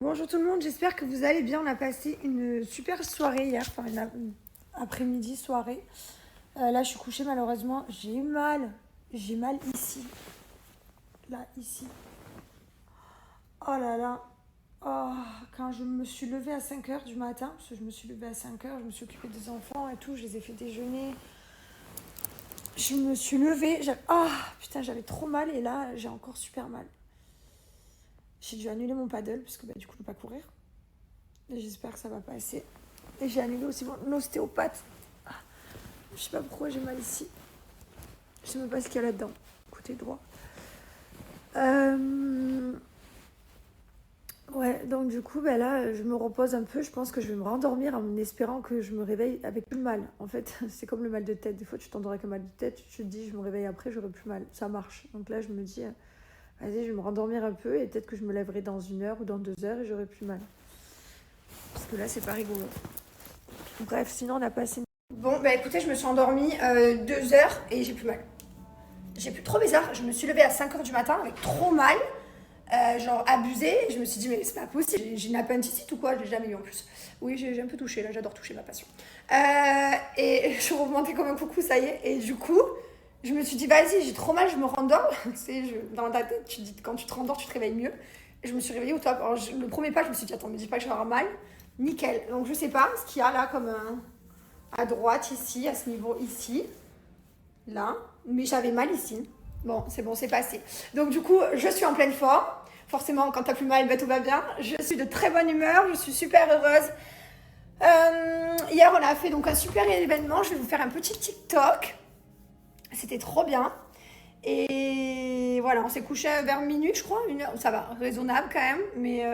Bonjour tout le monde, j'espère que vous allez bien. On a passé une super soirée hier, enfin une après-midi soirée. Là, je suis couchée malheureusement. J'ai mal. J'ai mal ici. Là, ici. Oh là là. Oh, quand je me suis levée à 5h du matin, parce que je me suis levée à 5h, je me suis occupée des enfants et tout, je les ai fait déjeuner. Je me suis levée, putain, j'avais trop mal et là, j'ai encore super mal. J'ai dû annuler mon paddle parce que du coup, je ne peux pas courir. Et j'espère que ça va passer. Et j'ai annulé aussi mon ostéopathe. Je sais pas pourquoi j'ai mal ici. Je sais même pas ce qu'il y a là-dedans. Côté droit. Ouais, donc du coup, là, je me repose un peu. Je pense que je vais me rendormir en espérant que je me réveille avec plus mal. En fait, c'est comme le mal de tête. Des fois, tu t'endors avec un mal de tête. Tu te dis, je me réveille après, j'aurai plus mal. Ça marche. Donc là, je me dis, vas-y, je vais me rendormir un peu et peut-être que je me lèverai dans 1 heure ou dans 2 heures et j'aurai plus mal. Parce que là, c'est pas rigolo. Bref, sinon, on a passé... Bon, bah écoutez, je me suis endormie 2 heures et j'ai plus mal. J'ai plus trop bizarre. Je me suis levée à 5h du matin avec trop mal. Genre abusé. Et je me suis dit, mais c'est pas possible. J'ai une appendicite ou quoi? Je l'ai jamais eu en plus. Oui, j'ai un peu touché. Là, j'adore toucher, ma passion. Et je suis remontée comme un coucou, ça y est. Et du coup, je me suis dit, vas-y, j'ai trop mal, je me rendors. Dans ta tête, tu dis, quand tu te rendors, tu te réveilles mieux. Et je me suis réveillée au top. Alors, le premier pas, je me suis dit, attends, me dis pas que je vais avoir mal. Nickel. Donc, je sais pas ce qu'il y a là comme à droite, ici, à ce niveau, ici. Là, mais j'avais mal ici. Bon, c'est passé. Donc du coup, je suis en pleine forme. Forcément, quand t'as plus mal, tout va bien. Je suis de très bonne humeur, je suis super heureuse. Hier, on a fait donc un super événement. Je vais vous faire un petit TikTok. C'était trop bien. Et voilà, on s'est couché vers minuit, je crois. 1 heure, ça va, raisonnable quand même. Mais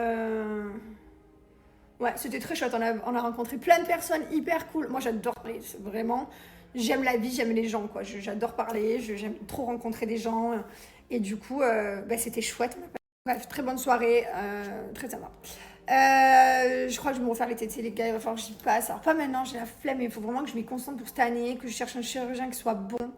ouais, c'était très chouette. On a rencontré plein de personnes hyper cool. Moi, j'adore parler, vraiment. J'aime la vie, j'aime les gens, quoi. J'adore parler, j'aime trop rencontrer des gens. Et du coup, c'était chouette. Bref, très bonne soirée, très sympa. Je crois que je vais me refaire les tétés, les gars. Il va falloir que j'y passe. Alors, pas maintenant, j'ai la flemme, mais il faut vraiment que je m'y concentre pour cette année, que je cherche un chirurgien qui soit bon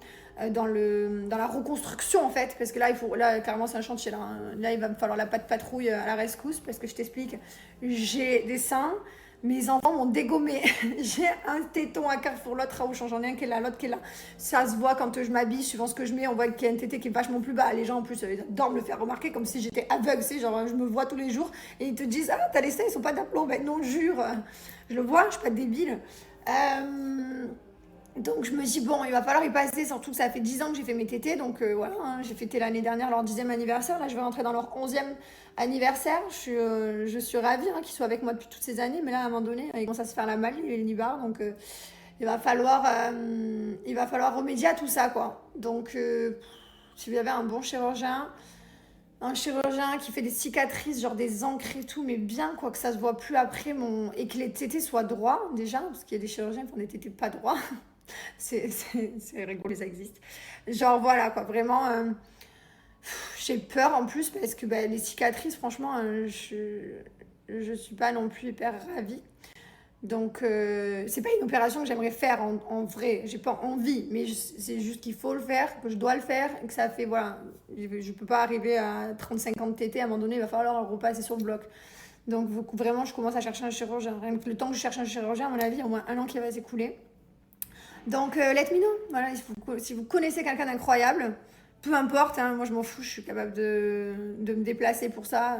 dans la reconstruction, en fait. Parce que là, carrément, c'est un chantier. Là, il va me falloir la patte patrouille à la rescousse. Parce que je t'explique, j'ai des seins. Mes enfants m'ont dégommé. J'ai un téton à Carrefour, l'autre à Auchan, j'en ai un qui est là, l'autre qui est là. Ça se voit quand je m'habille, suivant ce que je mets, on voit qu'il y a un tété qui est vachement plus bas. Les gens en plus ils adorent me le faire remarquer comme si j'étais aveugle, c'est genre je me vois tous les jours et ils te disent ah t'as les seins, ils sont pas d'aplomb. Ben non, jure, je le vois, je suis pas débile. Donc je me dis bon il va falloir y passer, surtout que ça fait 10 ans que j'ai fait mes tétés, donc voilà, hein, j'ai fêté l'année dernière leur 10e anniversaire, là je vais rentrer dans leur 11e anniversaire, je suis ravie hein, qu'ils soient avec moi depuis toutes ces années, mais là à un moment donné ils commencent à se faire la malle, les nibards, donc il va falloir remédier à tout ça quoi. Donc si vous avez un chirurgien qui fait des cicatrices, genre des encres et tout, mais bien quoi que ça se voit plus après et que les tétés soient droits déjà, parce qu'il y a des chirurgiens qui font des tétés pas droits. C'est rigolo, ça existe. Genre voilà quoi, vraiment, j'ai peur en plus parce que les cicatrices, franchement, je suis pas non plus hyper ravie. Donc c'est pas une opération que j'aimerais faire en vrai, j'ai pas envie, mais c'est juste qu'il faut le faire, que je dois le faire, et que ça fait, voilà, je peux pas arriver à 35 ans de tété, à un moment donné, il va falloir repasser sur le bloc. Donc vraiment, je commence à chercher un chirurgien. Rien que le temps que je cherche un chirurgien, à mon avis, il y a au moins 1 an qui va s'écouler. Donc, let me know. Voilà, si vous connaissez quelqu'un d'incroyable, peu importe, hein, moi je m'en fous, je suis capable de me déplacer pour ça.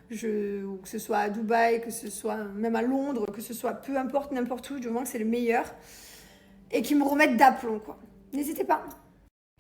Que ce soit à Dubaï, que ce soit même à Londres, que ce soit peu importe, n'importe où, du moment que c'est le meilleur. Et qu'ils me remettent d'aplomb, quoi. N'hésitez pas.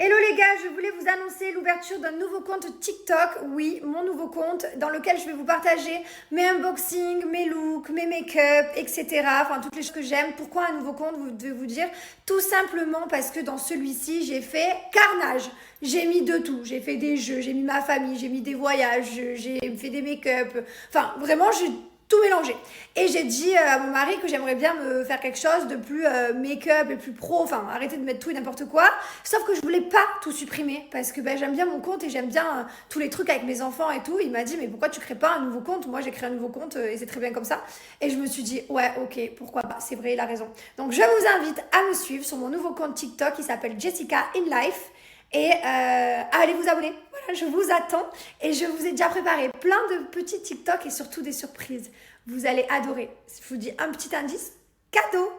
Hello les gars, je voulais vous annoncer l'ouverture d'un nouveau compte TikTok, oui, mon nouveau compte, dans lequel je vais vous partager mes unboxings, mes looks, mes make-up, etc. Enfin, toutes les choses que j'aime. Pourquoi un nouveau compte, vous devez vous dire? Tout simplement parce que dans celui-ci, j'ai fait carnage. J'ai mis de tout. J'ai fait des jeux, j'ai mis ma famille, j'ai mis des voyages, j'ai fait des make-up. Enfin, vraiment, j'ai tout mélangé. Et j'ai dit à mon mari que j'aimerais bien me faire quelque chose de plus make-up et plus pro, enfin arrêter de mettre tout et n'importe quoi. Sauf que je voulais pas tout supprimer parce que j'aime bien mon compte et j'aime bien tous les trucs avec mes enfants et tout. Il m'a dit mais pourquoi tu crées pas un nouveau compte? Moi j'ai créé un nouveau compte et c'est très bien comme ça. Et je me suis dit ouais ok pourquoi pas, c'est vrai il a raison. Donc je vous invite à me suivre sur mon nouveau compte TikTok qui s'appelle Jessica in Life et à aller vous abonner. Voilà. Voilà, je vous attends et je vous ai déjà préparé plein de petits TikTok et surtout des surprises. Vous allez adorer. Je vous dis un petit indice, cadeau.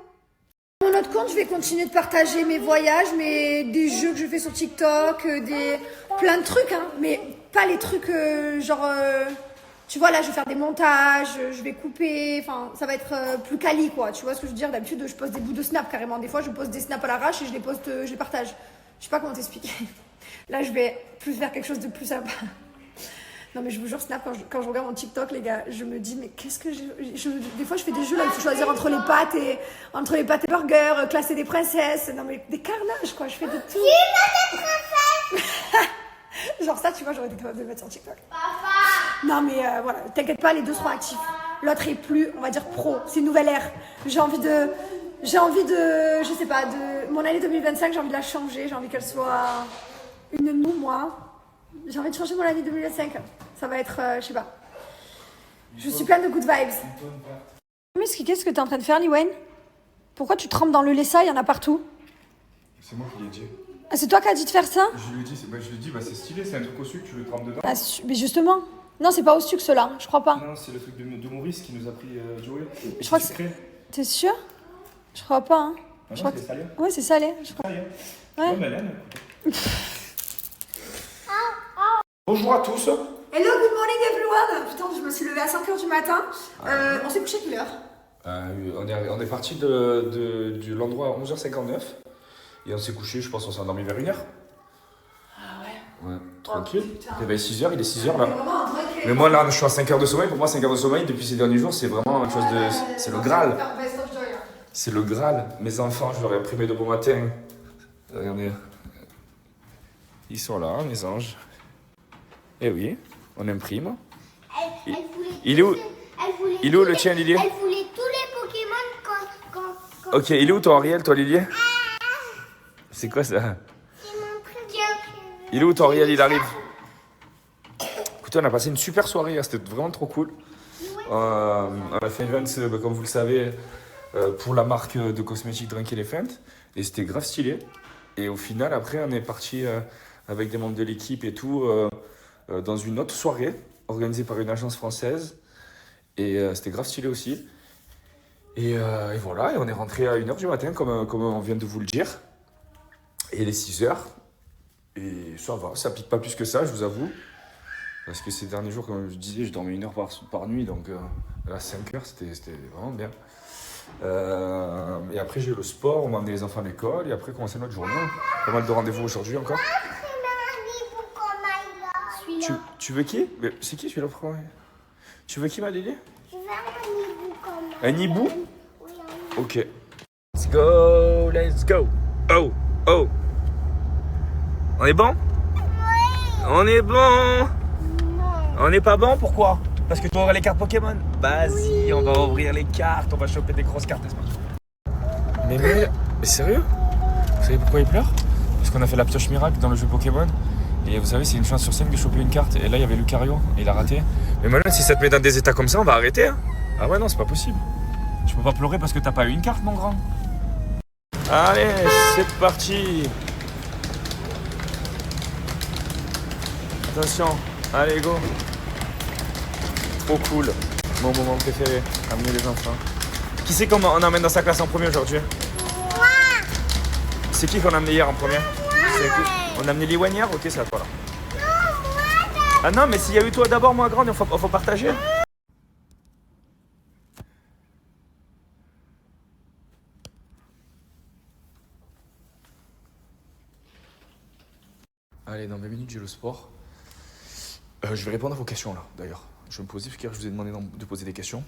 Mon autre compte, je vais continuer de partager mes voyages, des jeux que je fais sur TikTok, plein de trucs, hein, mais pas les trucs tu vois, là, je vais faire des montages, je vais couper, enfin, ça va être plus quali, quoi. Tu vois ce que je veux dire? D'habitude, je poste des bouts de snap carrément. Des fois, je poste des snaps à l'arrache et je les poste, je les partage. Je sais pas comment t'expliquer. Là, je vais plus faire quelque chose de plus sympa. Non, mais je vous jure, Snap, quand je regarde mon TikTok, les gars, je me dis, mais qu'est-ce que des fois, je fais des jeux là, il faut choisir entre les pâtes et burgers, classer des princesses. Non, mais des carnages, quoi. Je fais de tout. Genre ça, tu vois, j'aurais été capable de le mettre sur TikTok. Papa! Non, mais voilà, t'inquiète pas, les deux seront actifs. L'autre est plus, on va dire, pro. C'est une nouvelle ère. J'ai envie de, je sais pas, mon année 2025, j'ai envie de la changer. J'ai envie qu'elle soit une nous, moi. J'ai envie de changer mon année 2025. Ça va être, je sais pas. Je suis pleine de good vibes. Mais qu'est-ce que t'es en train de faire, Liwen? Pourquoi tu trempes dans le lait, il y en a partout? C'est moi qui l'ai dit. Ah, c'est toi qui as dit de faire ça? Je lui ai dit, c'est stylé, c'est un truc au sucre, tu le trempes dedans. Ah, mais justement. Non, c'est pas au sucre, ceux-là, je crois pas. Non, c'est le truc de Maurice qui nous a pris Joey. Je crois que c'est... T'es sûr? Je crois pas, hein. Ah non, c'est salé. Ouais, c'est salé, je crois. Salé. Ouais. Madame. Bonjour à tous. Hello, good morning everyone. Putain, je me suis levée à 5h du matin. On s'est couché à quelle heure? On est parti de l'endroit à 11h59 et on s'est couché, je pense qu'on s'est endormi vers 1h. Ah ouais? Ouais, tranquille. Oh, Il est 6h, il est 6h là. Mais moi là, je suis à 5 heures de sommeil. Pour moi, 5 heures de sommeil depuis ces derniers jours, c'est vraiment quelque chose de. C'est le Graal. C'est le Graal. Mes enfants, je leur ai imprimé de bon matin. Regardez. Ils sont là, mes anges. Eh oui, on imprime. Il est où? Il est où le tien, Lily? Elle voulait tous les Pokémon quand... Ok, il est où ton Ariel, toi, Lily? C'est quoi ça? C'est mon préféré. Il est où ton Ariel? Il arrive. Écoutez, on a passé une super soirée, hein, c'était vraiment trop cool. On a fait un event, comme vous le savez, pour la marque de cosmétiques Drunk Elephant. Et c'était grave stylé. Et au final, après, on est parti avec des membres de l'équipe et tout, dans une autre soirée organisée par une agence française. Et c'était grave stylé aussi. Et voilà, et on est rentré à 1h du matin, comme on vient de vous le dire. Et il est 6h. Et ça va, ça pique pas plus que ça, je vous avoue. Parce que ces derniers jours, comme je disais, je dormais 1h par nuit. Donc là, 5h, c'était vraiment bien. Et après, j'ai eu le sport, on m'a emmené les enfants à l'école. Et après, commencer notre journée. Pas mal de rendez-vous aujourd'hui encore. Tu veux qui? C'est qui celui-là? Tu veux qui, ma Lily? Je veux un hibou comme Un hibou? Oui, Ok. Let's go, let's go. Oh, oh. On est bon? Oui. On est bon. Non. On n'est pas bon, pourquoi? Parce que tu vas ouvrir les cartes Pokémon. Vas-y, on va ouvrir les cartes, on va choper des grosses cartes, n'est-ce pas? Mais sérieux? Vous savez pourquoi il pleure? Parce qu'on a fait la pioche miracle dans le jeu Pokémon. Et vous savez, c'est une chance sur 5 de choper une carte. Et là, il y avait Lucario, et il a raté. Mais maintenant, si ça te met dans des états comme ça, on va arrêter. Hein. Ah ouais, non, c'est pas possible. Tu peux pas pleurer parce que t'as pas eu une carte, mon grand. Allez, c'est parti. Attention, allez, go. Trop cool. Mon moment préféré, amener les enfants. Qui c'est qu'on emmène dans sa classe en premier aujourd'hui? Moi. C'est qui qu'on a amené hier en premier? C'est qui? On a amené Liwen hier? Ok, c'est à toi là. Non, moi. Ah non, mais s'il y a eu toi d'abord, moi grande, il faut partager. Allez, dans 20 minutes, j'ai le sport. Je vais répondre à vos questions là, d'ailleurs. Je vais me poser, parce que je vous ai demandé de poser des questions.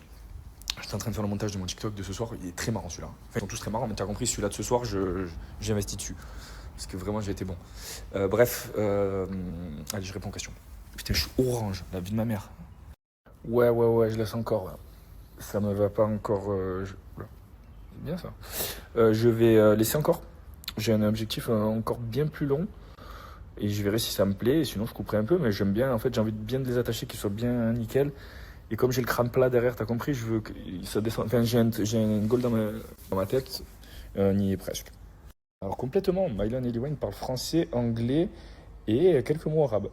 J'étais en train de faire le montage de mon TikTok de ce soir. Il est très marrant celui-là. Enfin, ils sont tous très marrants, mais tu as compris, celui-là de ce soir, j'ai investi dessus. Parce que vraiment, j'ai été bon. Bref, allez, je réponds aux questions. Putain, je suis orange, la vie de ma mère. Ouais, je laisse encore. Ouais. Ça me va pas encore. C'est bien ça. Je vais laisser encore. J'ai un objectif encore bien plus long. Et je verrai si ça me plaît. Et sinon, je couperai un peu. Mais j'aime bien. En fait, j'ai envie de bien les attacher, qu'ils soient bien nickel. Et comme j'ai le crâne plat derrière, t'as compris, je veux que ça descende. Enfin, j'ai un goal dans ma tête. On y est presque. Alors complètement, Mylan et Liwen parlent français, anglais et quelques mots arabes.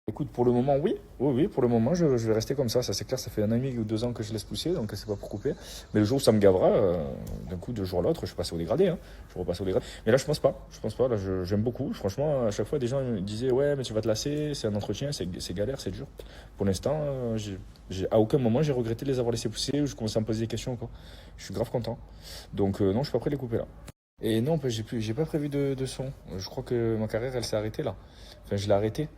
Écoute, pour le moment, oui. Oui, oui, pour le moment, je vais rester comme ça. Ça, c'est clair, ça fait 1 an et demi ou 2 ans que je laisse pousser, donc c'est pas pour couper. Mais le jour où ça me gavera, d'un coup, de jour à l'autre, je passe au dégradé. Hein. Je repasse au dégradé. Mais là, je pense pas. Je pense pas. Là, j'aime beaucoup. Franchement, à chaque fois, des gens me disaient, ouais, mais tu vas te lasser, c'est un entretien, c'est galère, c'est dur. Pour l'instant, à aucun moment, j'ai regretté de les avoir laissés pousser ou je commençais à me poser des questions encore. Je suis grave content. Donc, non, je suis pas prêt de les couper là. Et non, j'ai pas prévu de son. Je crois que ma carrière, elle s'est arrêtée là. Enfin, je l'ai arrêtée.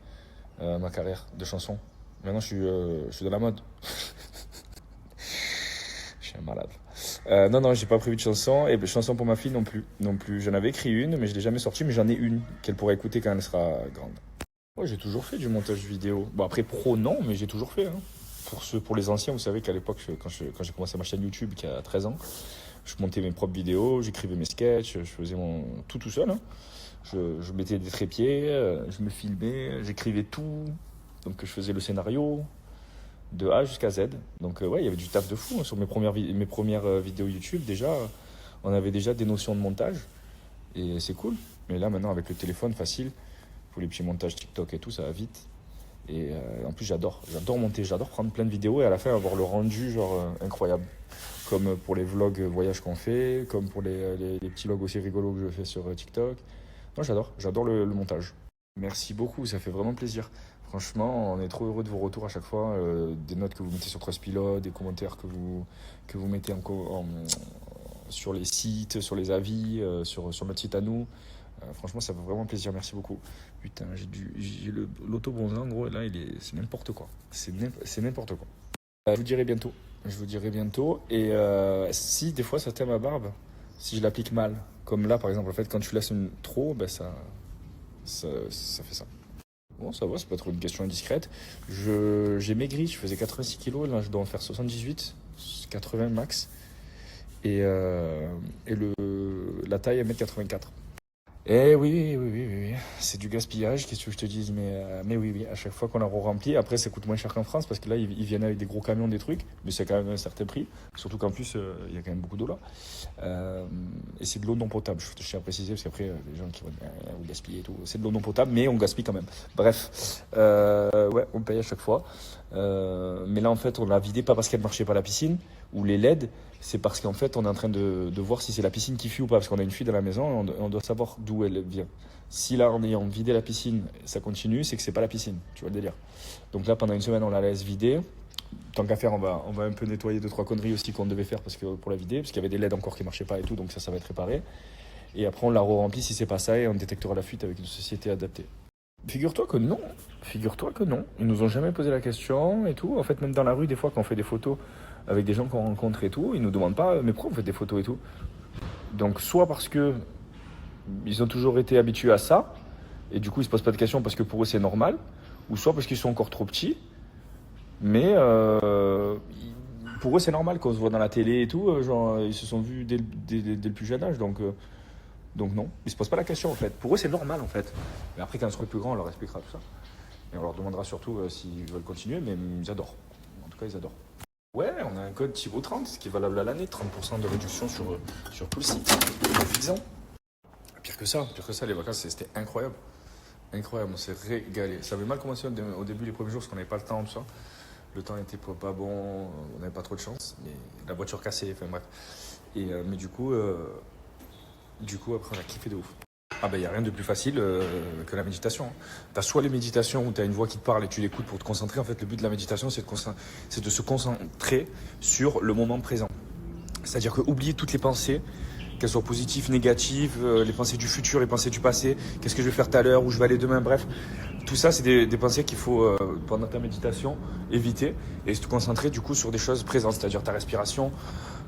Ma carrière de chanson. Maintenant, je suis dans la mode. Je suis un malade. Non, non, j'ai pas prévu de chanson. Et chanson pour ma fille non plus. Non plus. J'en avais écrit une, mais je l'ai jamais sortie. Mais j'en ai une qu'elle pourra écouter quand elle sera grande. Ouais, j'ai toujours fait du montage vidéo. Bon, après, pro, non, mais j'ai toujours fait. Hein. Pour les anciens, vous savez qu'à l'époque, quand j'ai commencé ma chaîne YouTube, qui a 13 ans, je montais mes propres vidéos, j'écrivais mes sketchs, je faisais tout seul. Hein. Je mettais des trépieds, je me filmais, j'écrivais tout. Donc je faisais le scénario de A jusqu'à Z. Donc ouais, il y avait du taf de fou hein, sur mes premières vidéos YouTube. Déjà, on avait déjà des notions de montage. Et c'est cool. Mais là, maintenant, avec le téléphone facile, pour les petits montages TikTok et tout, ça va vite. Et en plus, j'adore monter, j'adore prendre plein de vidéos et à la fin avoir le rendu genre incroyable. Comme pour les vlogs voyages qu'on fait, comme pour les petits vlogs aussi rigolos que je fais sur TikTok. Non, j'adore le montage. Merci beaucoup, ça fait vraiment plaisir. Franchement, on est trop heureux de vos retours à chaque fois, des notes que vous mettez sur Trustpilot, des commentaires que vous mettez sur les sites, sur les avis, sur notre site à nous. Franchement, ça fait vraiment plaisir, merci beaucoup. Putain, j'ai l'auto-bronzant, en gros, là, c'est n'importe quoi. C'est n'importe quoi. Je vous dirai bientôt. Et si des fois ça t'aime ma barbe, si je l'applique mal, comme là par exemple, en fait, quand tu laisses trop, ben ça fait ça. Bon, ça va, c'est pas trop une question indiscrète. J'ai maigri, je faisais 86 kilos, là je dois en faire 78, 80 max. Et la taille 1m84. Eh oui, c'est du gaspillage, qu'est-ce que je te dise, mais oui, à chaque fois qu'on la remplit, après ça coûte moins cher qu'en France, parce que là ils viennent avec des gros camions, des trucs, mais c'est quand même un certain prix, surtout qu'en plus il y a quand même beaucoup d'eau là, et c'est de l'eau non potable, je tiens à préciser, parce qu'après les gens qui vont vous gaspiller et tout, c'est de l'eau non potable, mais on gaspille quand même, bref, ouais, on paye à chaque fois, mais là en fait on l'a vidé pas parce qu'elle marchait pas la piscine, ou les LED, c'est parce qu'en fait on est en train de voir si c'est la piscine qui fuit ou pas, parce qu'on a une fuite dans la maison et on doit savoir d'où elle vient. Si là en ayant vidé la piscine ça continue, c'est que c'est pas la piscine, tu vois le délire. Donc là pendant une semaine on la laisse vider, tant qu'à faire on va un peu nettoyer 2-3 conneries aussi qu'on devait faire pour la vider, parce qu'il y avait des LED encore qui marchaient pas et tout, donc ça va être réparé, et après on la re-remplit si c'est pas ça et on détectera la fuite avec une société adaptée. Figure-toi que non, ils nous ont jamais posé la question et tout. En fait, même dans la rue, des fois, quand on fait des photos avec des gens qu'on rencontre et tout, ils nous demandent pas, mais pourquoi vous faites des photos et tout? Donc, soit parce que ils ont toujours été habitués à ça, et du coup, ils se posent pas de questions parce que pour eux, c'est normal, ou soit parce qu'ils sont encore trop petits, mais pour eux, c'est normal qu'on se voit dans la télé et tout, genre, ils se sont vus dès le plus jeune âge, donc non, ils se posent pas la question en fait. Pour eux c'est normal en fait. Mais après quand ils seront plus grands on leur expliquera tout ça. Et on leur demandera surtout s'ils veulent continuer, mais ils adorent. En tout cas ils adorent. Ouais, on a un code Thibaut30 qui est valable à l'année, 30% de réduction sur tout le site. Suffisant. Pire que ça, les vacances c'était incroyable. Incroyable, on s'est régalé. Ça avait mal commencé au début les premiers jours parce qu'on n'avait pas le temps, tout ça. Le temps était pas bon, on n'avait pas trop de chance, mais la voiture cassée, enfin bref. Mais du coup, après, on a kiffé de ouf. Ah ben, il n'y a rien de plus facile que la méditation. Tu as soit les méditations où tu as une voix qui te parle et tu l'écoutes pour te concentrer. En fait, le but de la méditation, c'est de se concentrer sur le moment présent. C'est-à-dire que oublier toutes les pensées, qu'elles soient positives, négatives, les pensées du futur, les pensées du passé, qu'est-ce que je vais faire tout à l'heure, où je vais aller demain, bref. Tout ça, c'est des pensées qu'il faut, pendant ta méditation, éviter et se concentrer du coup sur des choses présentes, c'est-à-dire ta respiration,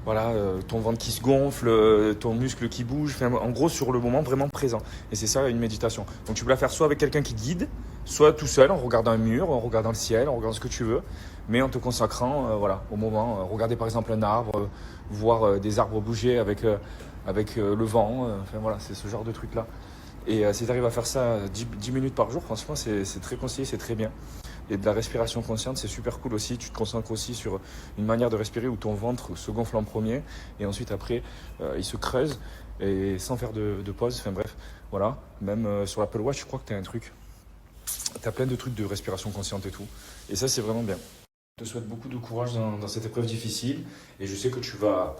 voilà, ton ventre qui se gonfle, ton muscle qui bouge, enfin, en gros sur le moment vraiment présent. Et c'est ça une méditation. Donc tu peux la faire soit avec quelqu'un qui te guide, soit tout seul en regardant un mur, en regardant le ciel, en regardant ce que tu veux, mais en te consacrant voilà, au moment. Regarder par exemple un arbre, voir des arbres bouger avec le vent, enfin voilà, c'est ce genre de truc là. Et si tu arrives à faire ça 10 minutes par jour, franchement c'est très conseillé, c'est très bien. Et de la respiration consciente, c'est super cool aussi. Tu te concentres aussi sur une manière de respirer où ton ventre se gonfle en premier et ensuite après il se creuse et sans faire de pause. Enfin bref, voilà. Même sur l'Apple Watch, je crois que tu as un truc. Tu as plein de trucs de respiration consciente et tout. Et ça, c'est vraiment bien. Je te souhaite beaucoup de courage dans cette épreuve difficile. Et je sais que tu vas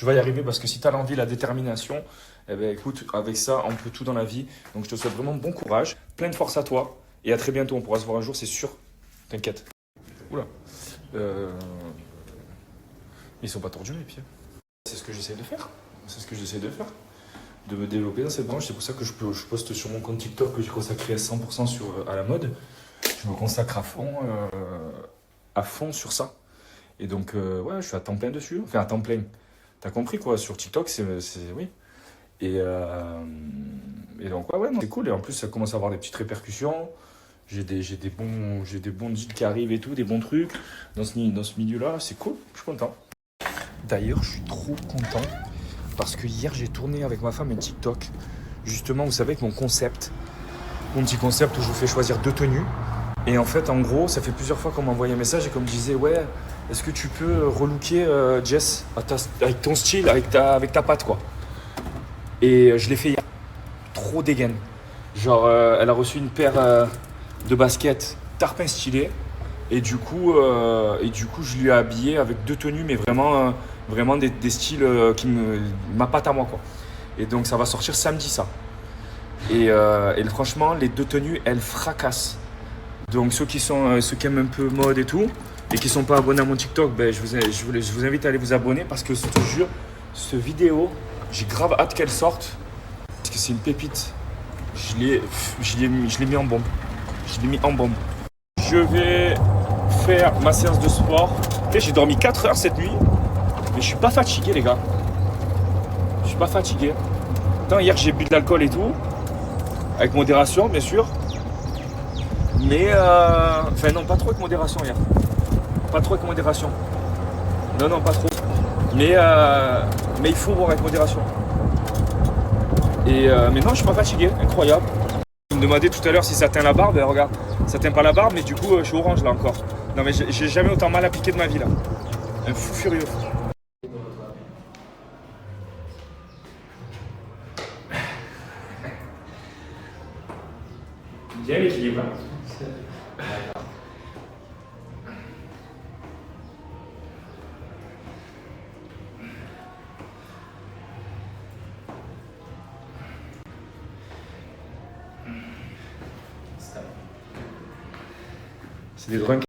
y arriver parce que si tu as l'envie, la détermination, eh ben, écoute, avec ça, on peut tout dans la vie. Donc, je te souhaite vraiment bon courage, plein de force à toi. Et à très bientôt. On pourra se voir un jour, c'est sûr. T'inquiète. Oula. Ils sont pas tordus, les pieds. C'est ce que j'essaie de faire. De me développer dans cette branche. C'est pour ça que je poste sur mon compte TikTok que j'ai consacré à 100% à la mode. Je me consacre à fond sur ça. Et donc, ouais, je suis à temps plein dessus. Enfin, à temps plein. T'as compris, quoi. Sur TikTok, oui. Et donc, ouais, non, c'est cool. Et en plus, ça commence à avoir des petites répercussions. J'ai des bons deals qui arrivent et tout, des bons trucs. Dans ce milieu-là, c'est cool. Je suis content. D'ailleurs, je suis trop content. Parce que hier, j'ai tourné avec ma femme un TikTok. Justement, vous savez, avec mon petit concept où je vous fais choisir 2 tenues. Et en fait, en gros, ça fait plusieurs fois qu'on m'envoie un message et qu'on me disait, ouais, est-ce que tu peux relooker Jess avec ton style, avec ta patte, quoi. Et je l'ai fait hier. Trop dégaine. Genre, elle a reçu une paire de baskets tarpin stylé. Et du coup, je lui ai habillé avec 2 tenues, mais vraiment des styles ma patte à moi, quoi. Et donc, ça va sortir samedi, ça. Et franchement, les 2 tenues, elles fracassent. Donc, ceux qui aiment un peu mode et tout, et qui ne sont pas abonnés à mon TikTok, ben, je vous invite à aller vous abonner parce que je te jure, cette vidéo, j'ai grave hâte qu'elle sorte. Parce que c'est une pépite. Je l'ai mis en bombe. Je vais faire ma séance de sport. Et j'ai dormi 4 heures cette nuit. Mais je suis pas fatigué, les gars. Je suis pas fatigué. Attends, hier, j'ai bu de l'alcool et tout. Avec modération, bien sûr. Mais, enfin, non, pas trop avec modération hier. Pas trop avec modération. Non, pas trop. Mais il faut boire avec modération. Mais non, je suis pas fatigué. Incroyable. Vous me demandez tout à l'heure si ça teint la barbe. Ben, regarde, ça teint pas la barbe, mais du coup, je suis orange là encore. Non, mais j'ai jamais autant mal appliqué de ma vie là. Un fou furieux. Bien l'équilibre. C'est des drunks.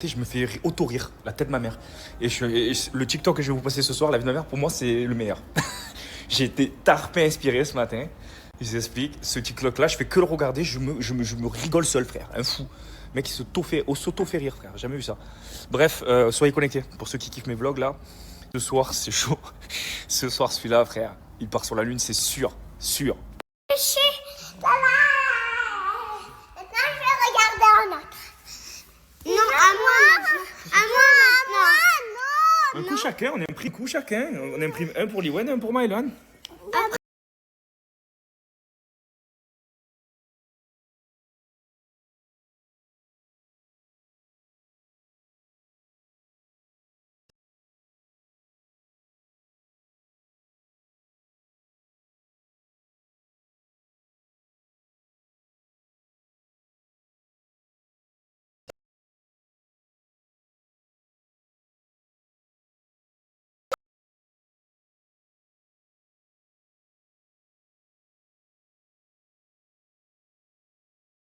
Je me fais auto-rire, la tête de ma mère. Et le TikTok que je vais vous passer ce soir, la vie de ma mère, pour moi, c'est le meilleur. J'ai été tarpin inspiré ce matin. Je vous explique, ce TikTok-là, je fais que le regarder, je me rigole seul, frère. Un fou. Le mec, il s'auto-fait rire, frère. Jamais vu ça. Bref, soyez connectés. Pour ceux qui kiffent mes vlogs, là, ce soir, c'est chaud. Ce soir, celui-là, frère, il part sur la lune, c'est sûr. Sûr. Maintenant, je vais regarder un autre. Non, à moi, non. Un coup chacun, on a pris un coup chacun. On a pris un pour Liwen et un pour Mylan.